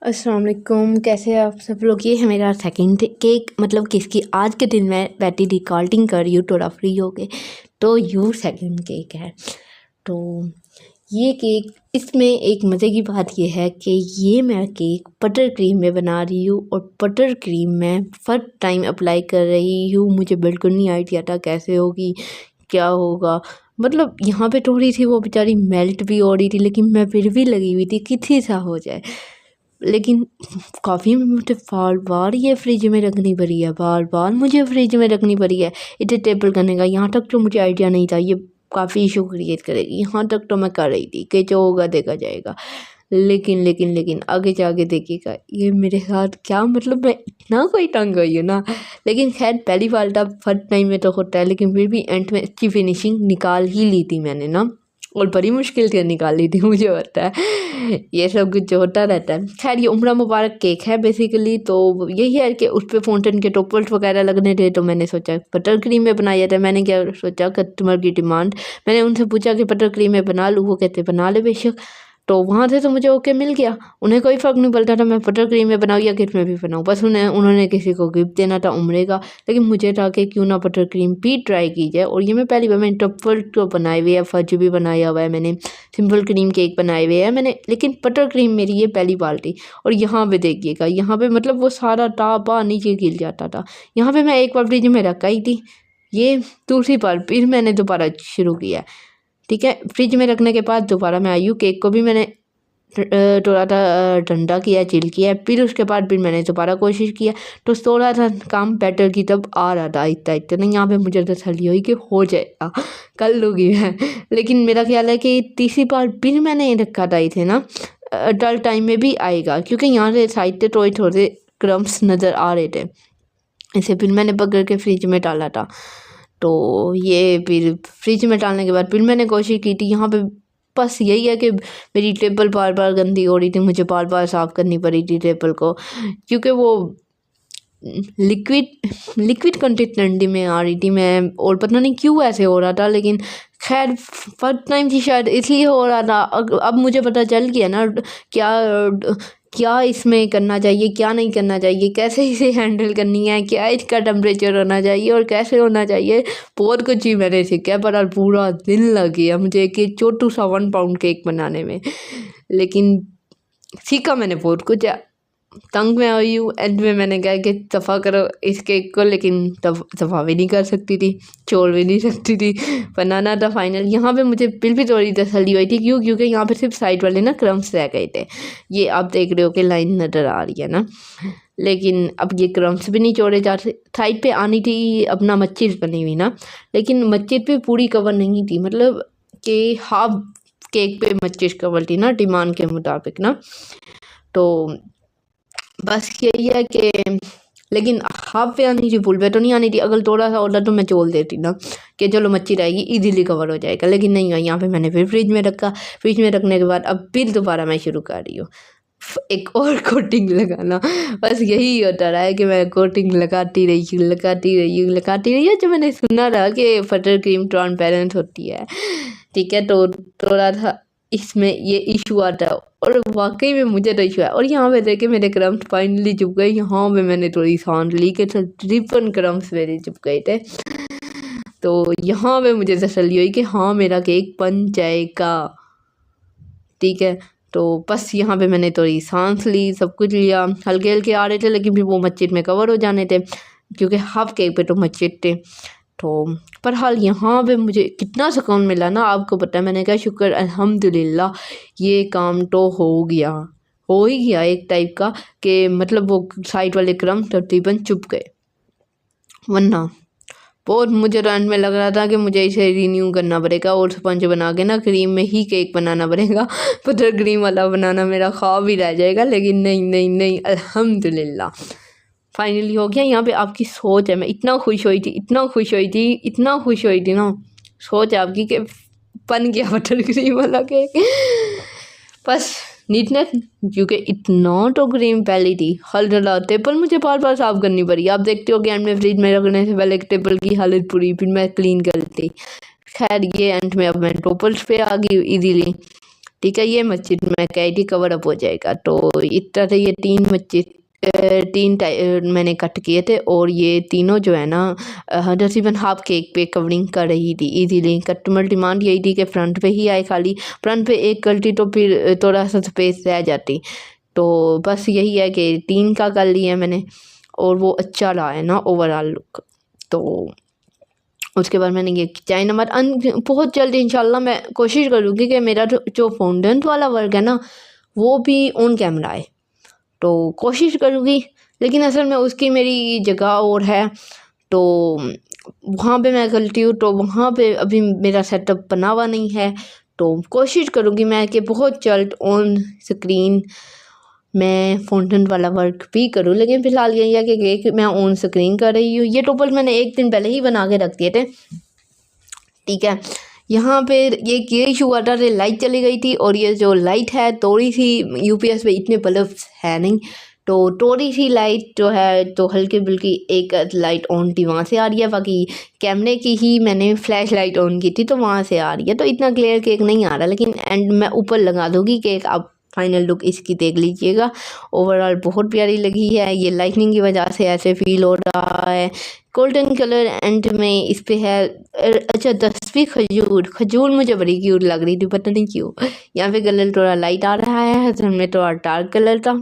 अस्सलाम वालेकुम। कैसे हैं आप सब लोग। ये है मेरा सेकंड केक, मतलब कि इसकी आज के दिन मैं बैठी रिकॉर्डिंग कर रही हूँ थोड़ा फ्री हो गए, तो यू सेकंड केक है। तो ये केक, इसमें एक मज़े की बात ये है कि ये मैं केक बटर क्रीम में बना रही हूँ और बटर क्रीम मैं फर्स्ट टाइम अप्लाई कर रही हूँ। मुझे बिल्कुल नहीं आइडिया था कैसे होगी, क्या होगा। मतलब यहाँ पे थोड़ी सी वो बेचारी मेल्ट भी हो रही थी, लेकिन मैं फिर भी लगी हुई थी किसी सा हो जाए। लेकिन काफ़ी मुझे बार बार ये फ्रिज में रखनी पड़ी है, बार बार मुझे फ्रिज में रखनी पड़ी है इसे टेबल करने का। यहाँ तक तो मुझे आइडिया नहीं था ये काफ़ी इशू क्रिएट करेगी। यहाँ तक तो मैं कर रही थी कि जो होगा देखा जाएगा। लेकिन आगे जाके देखिएगा ये मेरे साथ क्या, मतलब मैं इतना कोई तंग हुई हूँ ना। लेकिन खैर पहली बार था, फर्स्ट टाइम में तो होता है, लेकिन फिर भी एंड में अच्छी फिनिशिंग निकाल ही ली थी मैंने ना, और बड़ी मुश्किल से निकाली थी। मुझे पता है ये सब कुछ जो होता रहता है। खैर ये उम्र मुबारक केक है बेसिकली, तो यही है कि उस पर फाउंटेन के टोपल्स वगैरह लगने थे, तो मैंने सोचा बटर क्रीम में बनाया था। मैंने क्या सोचा, कस्टमर की डिमांड, मैंने उनसे पूछा कि बटर क्रीम में बना लूँ, वो कहते बना ले बेशक। तो वहाँ से तो मुझे ओके मिल गया। उन्हें कोई फ़र्क नहीं पड़ता था मैं बटर क्रीम में बनाऊँ या किस में भी बनाऊँ, बस उन्होंने किसी को गिफ्ट देना था उम्रे का। लेकिन मुझे था कि क्यों ना बटर क्रीम भी ट्राई की जाए। और ये मैं पहली बार, मैंने ट्रफल तो बनाए हुए है, फज भी बनाया हुआ है मैंने, सिंपल क्रीम केक बनाए हुए हैं मैंने, लेकिन बटर क्रीम मेरी ये पहली बार थी। और यहाँ पे देखिएगा, यहाँ पे मतलब वो सारा टापा नीचे गिर जाता था। यहाँ पे मैं एक बार फ्रिज में रखा ही थी, ये दूसरी बार फिर मैंने दोबारा शुरू किया। ठीक है, फ्रिज में रखने के बाद दोबारा मैं आई हूँ, केक को भी मैंने थोड़ा सा ठंडा किया, चिल किया, फिर उसके बाद फिर मैंने दोबारा कोशिश किया, तो थोड़ा सा काम बेटर की तब आ रहा था इतना इतना। यहाँ पे मुझे तसल्ली हुई कि हो जाएगा, कर लूँगी मैं। लेकिन मेरा ख्याल है कि तीसरी बार फिर मैंने ये रखा था इसे ना, डल टाइम में भी आएगा, क्योंकि यहाँ से साइड से थोड़े थोड़े क्रम्स नज़र आ रहे थे। इसे फिर मैंने पकड़ के फ्रिज में डाला था। तो ये फिर फ्रिज में डालने के बाद फिर मैंने कोशिश की थी। यहाँ पे बस यही है कि मेरी टेबल बार बार गंदी हो रही थी, मुझे बार बार साफ़ करनी पड़ी थी टेबल को, क्योंकि वो लिक्विड कंसिस्टेंसी में आ रही थी मैं, और पता नहीं क्यों ऐसे हो रहा था। लेकिन खैर फर्स्ट टाइम थी शायद इसलिए हो रहा था। अब मुझे पता चल गया ना क्या क्या इसमें करना चाहिए, क्या नहीं करना चाहिए, कैसे इसे हैंडल करनी है, क्या इसका टेम्परेचर होना चाहिए और कैसे होना चाहिए। बहुत कुछ ही मैंने सीखा, पर आज पूरा दिन लग गया मुझे कि छोटू सा 1 पाउंड केक बनाने में। लेकिन सीखा मैंने बहुत कुछ, तंग में आई हूँ। एंड में मैंने कहा कि दफ़ा करो इस केक को, लेकिन तब दफ़ा भी नहीं कर सकती थी, छोड़ भी नहीं सकती थी, बनाना था फाइनल। यहाँ पे मुझे फिर भी थोड़ी तसल्ली हुई थी, क्योंकि यहाँ पे सिर्फ साइड वाले ना क्रम्स रह गए थे। ये आप देख रहे हो कि लाइन नज़र आ रही है ना, लेकिन अब ये क्रम्स भी नहीं छोड़े जा रहे। साइड पे आनी थी अपना मच्छी बनी हुई ना, लेकिन मच्छी भी पूरी कवर नहीं थी, मतलब कि हाफ केक पे मच्छी कवर थी ना डिमांड के मुताबिक ना। तो बस यही है कि, लेकिन हाफ पे आनी थी, फुल पे तो नहीं आनी थी। अगर थोड़ा सा ऑर्डर तो मैं छोड़ देती ना कि चलो मच्छी रहेगी, इजीली कवर हो जाएगा, लेकिन नहीं हुआ। यहाँ पे मैंने फिर फ्रिज में रखा, फ्रिज में रखने के बाद अब फिर दोबारा मैं शुरू कर रही हूँ एक और कोटिंग लगाना। बस यही होता रहा है कि मैं कोटिंग लगाती रही हूँ। जो मैंने सुना था कि बटर क्रीम ट्रांसपेरेंट होती है, ठीक है, तो थोड़ा था इसमें ये इशू आता है, और वाकई में मुझे तो इशू है। और यहाँ पे देखे मेरे क्रम्स फाइनली चुप गए। यहाँ पे मैंने थोड़ी सांस ली के 53 क्रम्स मेरे चुप गए थे। तो यहाँ पे मुझे तसल्ली हुई कि हाँ मेरा केक बन जाएगा, ठीक है। तो बस यहाँ पे मैंने थोड़ी सांस ली, सब कुछ लिया, हल्के हल्के आ रहे थे, लेकिन फिर वो मस्जिद में कवर हो जाने थे, क्योंकि हाफ केक पे तो मस्जिद थे। तो पर हाल यहाँ पे मुझे कितना सुकून मिला ना, आपको पता है। मैंने कहा शुक्र अल्हम्दुलिल्लाह ये काम तो हो ही गया एक टाइप का, कि मतलब वो साइड वाले क्रम तकरीबन चुप गए। वरना बहुत मुझे तो एंड में लग रहा था कि मुझे इसे रीन्यू करना पड़ेगा और स्पंज बना के ना क्रीम में ही केक बनाना पड़ेगा। बटर क्रीम वाला बनाना मेरा ख्वाब ही रह जाएगा। लेकिन नहीं, अल्हम्दुलिल्लाह फाइनली हो गया। यहाँ पे आपकी सोच है, मैं इतना खुश हुई थी ना, सोच आपकी कि बन गया बटर क्रीम वाला केक। बस नीटनेस, क्योंकि इतना तो क्रीम पहले थी, हल डला टेबल मुझे बार बार साफ़ करनी पड़ी। आप देखते हो कि एंड में फ्रिज में रखने से पहले टेबल की हालत पूरी, फिर मैं क्लीन करती। खैर ये एंड में अब मैं टोपल्स पे आ गई इजीली, ठीक है। ये मस्जिद में कैडी कवर अप हो जाएगा। तो इस तरह से ये 3 मस्जिद 3 मैंने कट किए थे और ये तीनों जो है ना तकरीबन हाफ केक पे कवरिंग कर रही थी इजीली। कस्टमर डिमांड यही थी कि फ्रंट पे ही आए, खाली फ्रंट पे एक गलती तो फिर थोड़ा सा स्पेस रह जाती। तो बस यही है कि 3 का कर लिया मैंने और वो अच्छा रहा है ना ओवरऑल लुक। तो उसके बाद मैंने ये चाइना मत बहुत जल्दी इंशाल्लाह मैं कोशिश करूँगी कि मेरा जो फाउंडेंट वाला वर्क है ना वो भी ऑन कैमरा है। तो कोशिश करूँगी, लेकिन असल में उसकी मेरी जगह और है, तो वहाँ पे मैं गलती हूँ। तो वहाँ पे अभी मेरा सेटअप बना हुआ नहीं है। तो कोशिश करूँगी मैं कि बहुत जल्द ऑन स्क्रीन मैं फाउंटेन वाला वर्क भी करूँ। लेकिन फ़िलहाल यही है कि केक मैं ऑन स्क्रीन कर रही हूँ। ये टोपल मैंने 1 दिन पहले ही बना के रख दिए थे, ठीक है। यहाँ पे ये इशू हुआ था, लाइट चली गई थी और ये जो लाइट है थोड़ी सी यूपीएस पे इतने बल्ब्स है नहीं, तो थोड़ी सी लाइट जो है तो हल्की बुल्की एक लाइट ऑन थी वहाँ से आ रही है। बाकी कैमरे की ही मैंने फ्लैश लाइट ऑन की थी तो वहाँ से आ रही है। तो इतना क्लियर केक नहीं आ रहा, लेकिन एंड मैं ऊपर लगा दूँगी केक। आप फाइनल लुक इसकी देख लीजिएगा। ओवरऑल बहुत प्यारी लगी है। ये लाइटनिंग की वजह से ऐसे फील हो रहा है। गोल्डन कलर एंड में इस पे है। अच्छा 10वीं खजूर मुझे बड़ी क्यूट लग रही थी, पता नहीं क्यों। यहाँ पे कलर थोड़ा लाइट आ रहा है, असल में थोड़ा डार्क कलर था।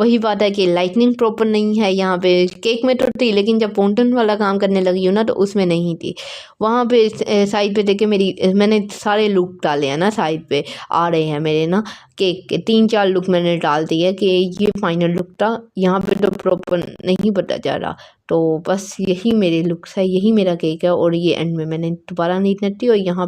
वही बात है कि लाइटनिंग प्रॉपर नहीं है यहाँ पे। केक में तो थी, लेकिन जब फाउंटेन वाला काम करने लगी हूँ ना तो उसमें नहीं थी। वहाँ पे साइड पे देखे मैंने सारे लुक डाले हैं ना, साइड पे आ रहे हैं मेरे ना केक के 3-4 लुक मैंने डाल दिए कि ये फाइनल लुक था। यहाँ पे तो प्रॉपर नहीं पता जा रहा। तो बस यही मेरे लुक्स है, यही मेरा केक है। और ये एंड में मैंने दोबारा नीट नट्टी और यहाँ